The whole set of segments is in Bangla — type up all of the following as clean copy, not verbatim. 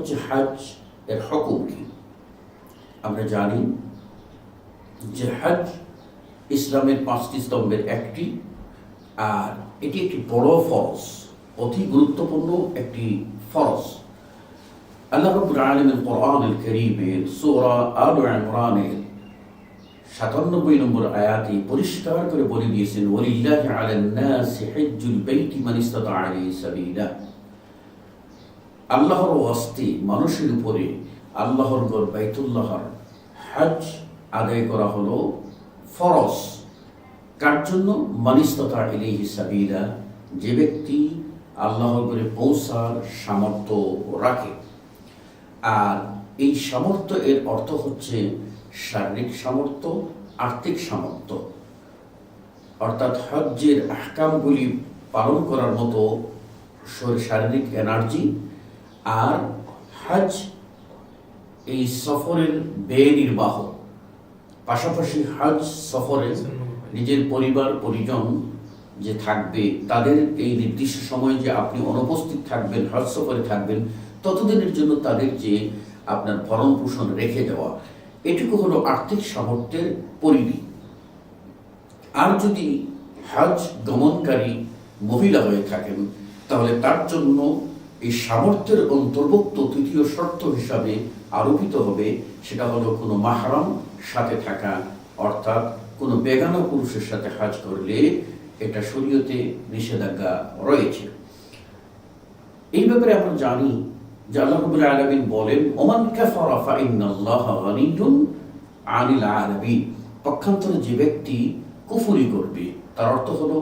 হচ্ছে হজ এর হুকুম কি। আমরা জানি যে হজ ইসলামের 5টি স্তম্ভের একটি, আর এটি একটি বড় ফরজ, অতি গুরুত্বপূর্ণ একটি ফরজ। আল্লাহ রাব্বুল আলামিন কোরআনুল কারীমের সূরা আলে ইমরানের 97 নম্বর আয়াতে পরিষ্কার করে বলে দিয়েছেন, ওয়ালিল্লাহি আলান নাসি হিজ্জুল বাইতি মান ইসতাতা ইলাইহি সাবিলা। আল্লাহর ওয়াস্তে মানুষের উপরে আল্লাহর ঘর বাইতুল্লাহর হজ আদায় করা হলো ফরজ। কার জন্য? মান ইসতাতা ইলাইহি সাবিলা, যে ব্যক্তি আল্লাহর ঘরে পৌঁছার সামর্থ্য রাখে। আর এই সামর্থ্য এর অর্থ হচ্ছে শারীরিক সামর্থ্য, আর্থিক সামর্থ্য, অর্থাৎ হজ্জের আহকামগুলি পালন করার মতো শারীরিক এনার্জি, আর হজ এই সফরের ব্যয় নির্বাহ, পাশাপাশি হজ সফরে নিজের পরিবার পরিজন যে থাকবে তাদের এই নির্দিষ্ট সময়ে যে আপনি অনুপস্থিত থাকবেন, হজ সফরে থাকবেন, ততদিনের জন্য তাদের যে আপনার ভরণ পোষণ রেখে দেওয়া, এটুকু হলো আর্থিক সামর্থ্যের পরিধি। আর যদি হজ গমনকারী মহিলা হয়ে থাকেন তাহলে তার জন্য এই সামর্থ্যের অন্তর্ভুক্ত তৃতীয় শর্ত হিসাবে আরোপিত হবে, সেটা হলো কোনো মাহরাম সাথে থাকা, অর্থাৎ কোনো বেগানা পুরুষের সাথে হজ করলে এটা শরীয়তে নিষেধাজ্ঞা রয়েছে। এই ব্যাপারে আমরা জানি যে আল্লাহ রাব্বুল আলামিন বলেন, ওমান কাফারা ফাইন্নাল্লাহা গানিয়্যুন আনিল আলামিন। পক্ষান্তরে যে ব্যক্তি কুফরি করবে, তার অর্থ হলো,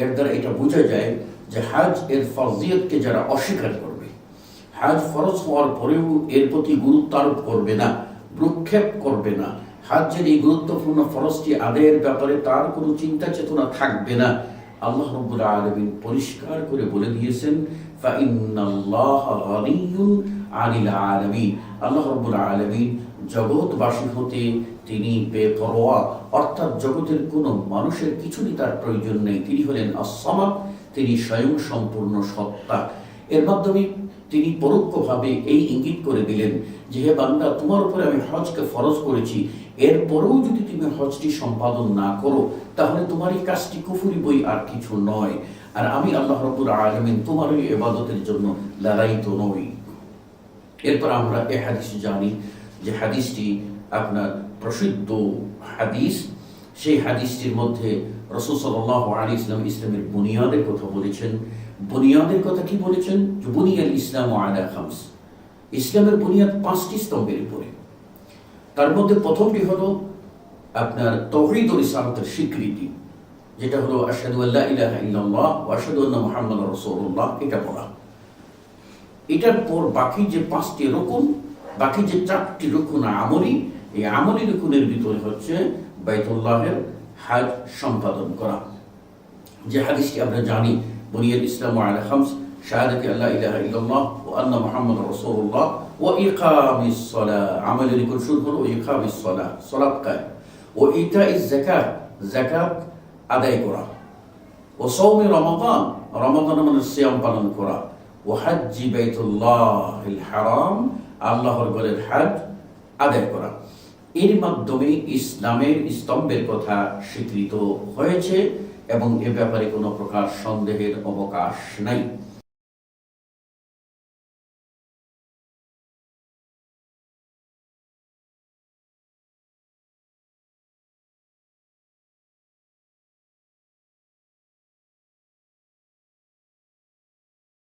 এর দ্বারা এটা বোঝা যায় যে হজ এর ফরজিয়তকে যারা অস্বীকার করবে, হজ ফরজ হওয়ার পরেও এর প্রতি গুরুত্ব আরোপ করবে না, ভ্রুক্ষেপ করবে না, হজ্জের এই গুরুত্বপূর্ণ ফরজটি আদায়ের ব্যাপারে তার কোনো চিন্তা চেতনা থাকবে না, আল্লাহ রাব্বুল আলামিন পরিষ্কার করে বলে দিয়েছেন, ফাইন্নাল্লাহা গানিয়্যুন আনিল আলামিন। আল্লাহ রাব্বুল আলামিন জগৎবাসী হতে তিনি বেপরোয়া, অর্থাৎ জগতের কোনো মানুষের কিছুই তার প্রয়োজন নেই। তিনি হলেন আস-সামাদ, তিনি স্বয়ং সম্পূর্ণ সত্তা। এর মাধ্যমে তিনি পরোক্ষভাবে এই ইঙ্গিত করে দিলেন যে, হে বান্দা, তোমার উপরে আমি হজকে ফরজ করেছি, এরপরেও যদি তুমি হজটি সম্পাদন না করো তাহলে তোমার এই কাজটি কুফরি বই আর কিছু নয়। আর আমি আল্লাহ রাব্বুল আলামিন তোমার এই ইবাদতের জন্য লালায়িত নই। এরপর আমরা এই হাদিস জানি যে হাদিসটি আপনার প্রসিদ্ধ হাদিস। সেই হাদিসটির মধ্যে রাসূল সাল্লাল্লাহু আলাইহি ওয়াসাল্লাম ইসলামের বুনিয়াদের কথা বলেছেন। বুনিয়াদের কথা কি বলেছেন? যে বুনিয়াল ইসলামু আলা খামস, ইসলামের বুনিয়াদ 5টি স্তম্ভের উপরে। তার মধ্যে প্রথমটি হলো আপনার তাওহীদ ও রিসালাতের স্বীকৃতি, যেটা হলো আশহাদু আল্লা ইলাহা ইল্লাল্লাহ ওয়া আশহাদু আন্না মুহাম্মাদুর রাসূলুল্লাহ, এটা বলা। এটার পর বাকি যে 5টি রুকুন, বাকি যে 4টি রুকুন আমলি, এই আমলি রুকুনের ভিতরে হচ্ছে বাইতুল্লাহের হজ সম্পাদন করা। যে হাদিসটি আমরা জানি, বুনিয়াল ইসলামু আলা খামস, শাহাদাতি আল্লা ইলাহা ইল্লাল্লাহ ওয়া আন্না মুহাম্মাদুর রাসূলুল্লাহ ওয়া ইকামিস সালাহ, আমলি রুকুন শুরু হলো ইকামিস সালাহ, সালাত কায়েম, ও ইতাইজ যাকাত, যাকাত আদায় করা, ও সাওমি রমাদান, রমাদান মানে সিয়াম পালন করা, ও হজ্জি বাইতুল্লাহিল হারাম, আল্লাহর ঘরের হজ আদায় করা। এর মাধ্যমে ইসলামের স্তম্ভের কথা স্বীকৃত হয়েছে এবং এ ব্যাপারে কোনো প্রকার সন্দেহের অবকাশ নাই।